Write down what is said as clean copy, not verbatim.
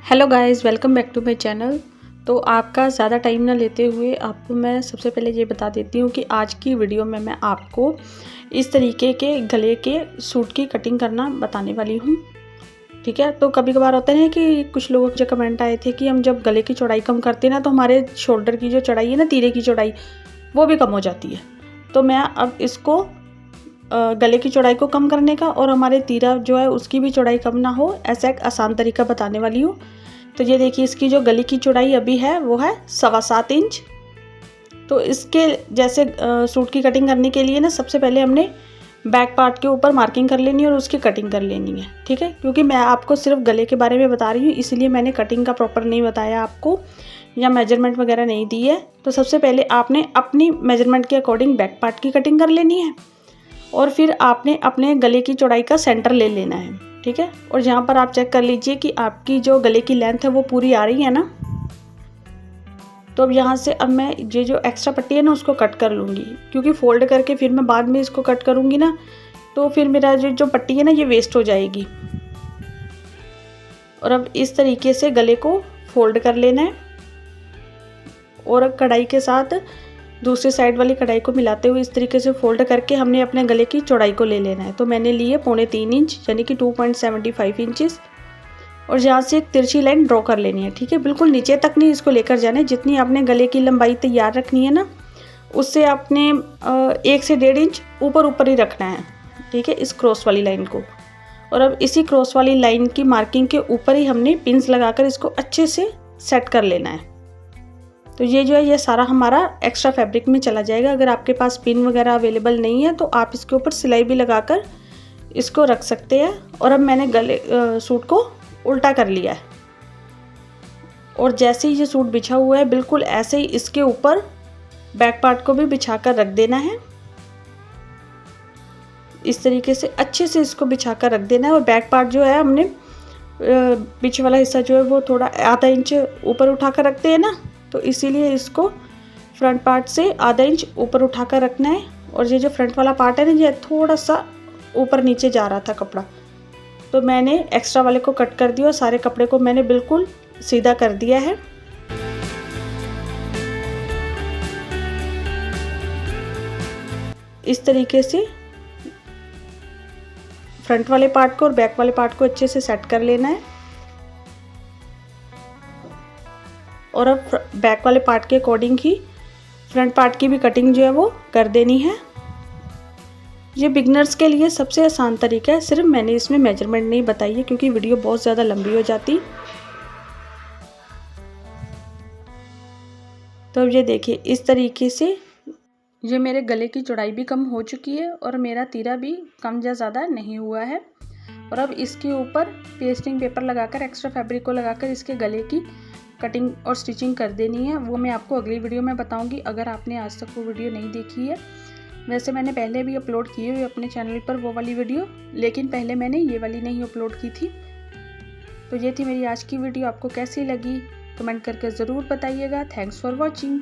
Hello guys, welcome back to my channel. तो आपका ज़्यादा टाइम ना लेते हुए आपको मैं सबसे पहले ये बता देती हूँ कि आज की वीडियो में मैं आपको इस तरीके के गले के सूट की कटिंग करना बताने वाली हूँ। ठीक है, तो कभी कभार होता है कि कुछ लोगों के कमेंट आए थे कि हम जब गले की चौड़ाई कम करते हैं ना तो हमारे शोल्डर की जो चौड़ाई है ना, तीरे की चौड़ाई, वो भी कम हो जाती है। तो मैं अब इसको गले की चौड़ाई को कम करने का और हमारे तीरा जो है उसकी भी चौड़ाई कम ना हो, ऐसा एक आसान तरीका बताने वाली हूँ। तो ये देखिए, इसकी जो गले की चौड़ाई अभी है वो है 7.25 इंच। तो इसके जैसे सूट की कटिंग करने के लिए ना सबसे पहले हमने बैक पार्ट के ऊपर मार्किंग कर लेनी है और उसकी कटिंग कर लेनी है। ठीक है, क्योंकि मैं आपको सिर्फ गले के बारे में बता रही हूँ, इसलिए मैंने कटिंग का प्रॉपर नहीं बताया आपको या मेजरमेंट वगैरह नहीं दी है। तो सबसे पहले आपने अपनी मेजरमेंट के अकॉर्डिंग बैक पार्ट की कटिंग कर लेनी है और फिर आपने अपने गले की चौड़ाई का सेंटर ले लेना है। ठीक है, और यहाँ पर आप चेक कर लीजिए कि आपकी जो गले की लेंथ है वो पूरी आ रही है ना। तो अब यहाँ से अब मैं ये जो एक्स्ट्रा पट्टी है ना उसको कट कर लूँगी, क्योंकि फोल्ड करके फिर मैं बाद में इसको कट करूँगी ना तो फिर मेरा जो पट्टी है ना ये वेस्ट हो जाएगी। और अब इस तरीके से गले को फोल्ड कर लेना है और कढ़ाई के साथ दूसरी साइड वाली कढ़ाई को मिलाते हुए इस तरीके से फोल्ड करके हमने अपने गले की चौड़ाई को ले लेना है। तो मैंने ली है 3.25 इंच यानी कि 2.75 इंचेस और यहाँ से एक तिरछी लाइन ड्रॉ कर लेनी है। ठीक है, बिल्कुल नीचे तक नहीं इसको लेकर जाना है। जितनी आपने गले की लंबाई तैयार रखनी है ना उससे आपने 1 से 1.5 इंच ऊपर ही रखना है। ठीक है, इस क्रॉस वाली लाइन को। और अब इसी क्रॉस वाली लाइन की मार्किंग के ऊपर ही हमने पिन्स लगाकर इसको अच्छे से सेट कर लेना है। तो ये जो है ये सारा हमारा एक्स्ट्रा फैब्रिक में चला जाएगा। अगर आपके पास पिन वगैरह अवेलेबल नहीं है तो आप इसके ऊपर सिलाई भी लगाकर इसको रख सकते हैं। और अब मैंने गले सूट को उल्टा कर लिया है और जैसे ही ये सूट बिछा हुआ है बिल्कुल ऐसे ही इसके ऊपर बैक पार्ट को भी बिछा कर रख देना है। इस तरीके से अच्छे से इसको बिछा कर रख देना है। और बैक पार्ट जो है हमने पीछे वाला हिस्सा जो है वो थोड़ा आधा इंच ऊपर उठा कर रखते हैं ना, तो इसीलिए इसको फ्रंट पार्ट से आधा इंच ऊपर उठा कर रखना है। और ये जो फ्रंट वाला पार्ट है ना ये थोड़ा सा ऊपर नीचे जा रहा था कपड़ा, तो मैंने एक्स्ट्रा वाले को कट कर दिया और सारे कपड़े को मैंने बिल्कुल सीधा कर दिया है। इस तरीके से फ्रंट वाले पार्ट को और बैक वाले पार्ट को अच्छे से सेट कर लेना है। और अब बैक वाले पार्ट के अकॉर्डिंग ही फ्रंट पार्ट की भी कटिंग जो है वो कर देनी है। ये बिगनर्स के लिए सबसे आसान तरीका है, सिर्फ मैंने इसमें मेजरमेंट नहीं बताई है क्योंकि वीडियो बहुत ज़्यादा लंबी हो जाती। तो अब ये देखिए, इस तरीके से ये मेरे गले की चौड़ाई भी कम हो चुकी है और मेरा तीरा भी कम या ज़्यादा नहीं हुआ है। और अब इसके ऊपर पेस्टिंग पेपर लगाकर एक्स्ट्रा फैब्रिक को लगाकर इसके गले की कटिंग और स्टिचिंग कर देनी है। वो मैं आपको अगली वीडियो में बताऊंगी, अगर आपने आज तक वो वीडियो नहीं देखी है। वैसे मैंने पहले भी अपलोड की हुई अपने चैनल पर वो वाली वीडियो, लेकिन पहले मैंने ये वाली नहीं अपलोड की थी। तो ये थी मेरी आज की वीडियो। आपको कैसी लगी कमेंट करके ज़रूर बताइएगा। Thanks for watching.